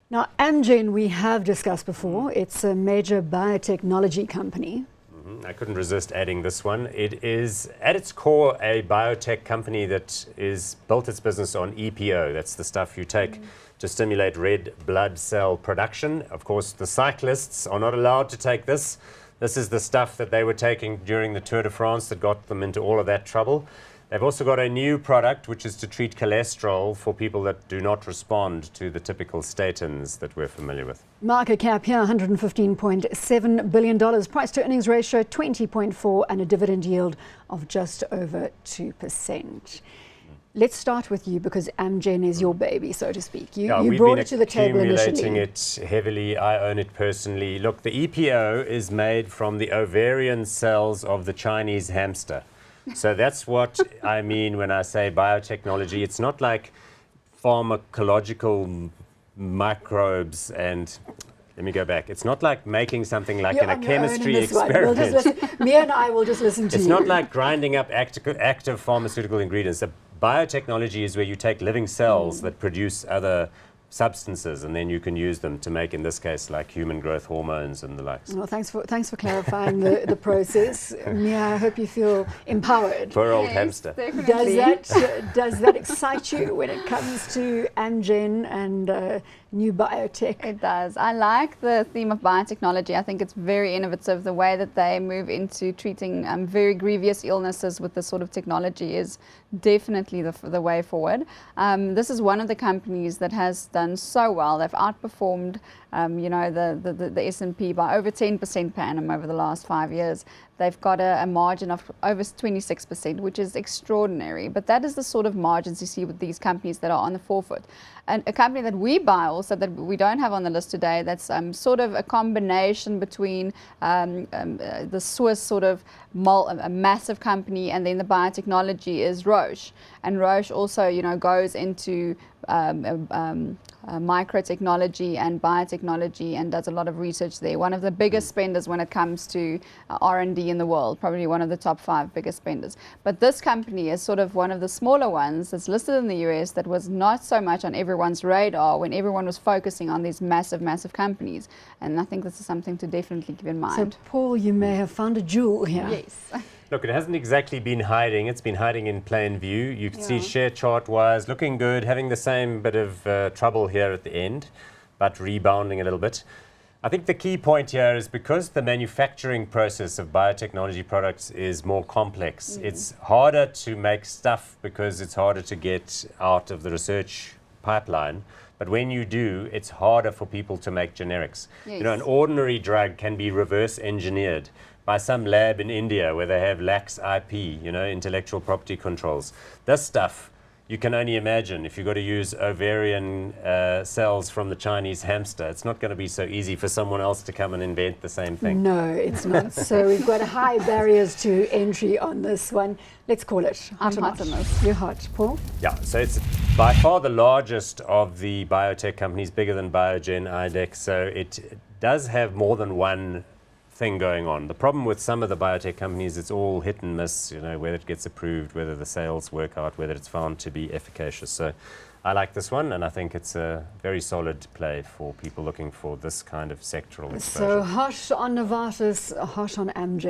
Now, Amgen we have discussed before. It's a major biotechnology company. I couldn't resist adding this one. It is, at its core, a biotech company that is built its business on EPO. That's the stuff you take to stimulate red blood cell production. Of course, the cyclists are not allowed to take this. This is the stuff that they were taking during the Tour de France that got them into all of that trouble. They've also got a new product, which is to treat cholesterol for people that do not respond to the typical statins that we're familiar with. Market cap here, $115.7 billion. Price to earnings ratio, 20.4, and a dividend yield of just over 2%. Let's start with you because Amgen is your baby, so to speak. You brought it to the table initially. We've been accumulating it heavily. I own it personally. Look, the EPO is made from the ovarian cells of the Chinese hamster. So that's what I mean when I say biotechnology. It's not like pharmacological microbes and, let me go back. It's not like making something like in a chemistry experiment. Me and I will just listen to you. It's not like grinding up active pharmaceutical ingredients. A biotechnology is where you take living cells that produce other substances, and then you can use them to make, in this case, like human growth hormones and the likes. Well, thanks for clarifying the process. Mia, I hope you feel empowered. Poor old hamster. Does that excite you when it comes to Amgen and new biotech? It does. I like the theme of biotechnology. I think it's very innovative. The way that they move into treating very grievous illnesses with this sort of technology is definitely the way forward. This is one of the companies that has done so well. They've outperformed the S&P by over 10% per annum over the last 5 years. They've got a margin of over 26%, which is extraordinary. But that is the sort of margins you see with these companies that are on the forefoot. And a company that we buy also that we don't have on the list today, that's sort of a combination between the Swiss sort of a massive company and then the biotechnology is Roche. And Roche also, goes into microtechnology and biotechnology and does a lot of research there. One of the biggest spenders when it comes to R&D in the world, probably one of the top 5 biggest spenders. But this company is sort of one of the smaller ones that's listed in the US that was not so much on everyone's radar when everyone was focusing on these massive, massive companies. And I think this is something to definitely keep in mind. So, Paul, you may have found a jewel here. Yes. Look, it hasn't exactly been hiding. It's been hiding in plain view. You can see share chart-wise, looking good, having the same bit of trouble here at the end, but rebounding a little bit. I think the key point here is because the manufacturing process of biotechnology products is more complex, it's harder to make stuff because it's harder to get out of the research pipeline. But when you do, it's harder for people to make generics. Yes. An ordinary drug can be reverse engineered by some lab in India where they have lax IP, intellectual property controls. This stuff, you can only imagine if you've got to use ovarian cells from the Chinese hamster. It's not going to be so easy for someone else to come and invent the same thing. No, it's not. So we've got high barriers to entry on this one. Let's call it. I'm hot on this. You're hot, Paul? Yeah, so it's by far the largest of the biotech companies, bigger than Biogen, IDEX. So it does have more than one thing going on. The problem with some of the biotech companies, it's all hit and miss, whether it gets approved, whether the sales work out, whether it's found to be efficacious. So I like this one, and I think it's a very solid play for people looking for this kind of sectoral exposure. So hot on Novartis, hot on Amgen.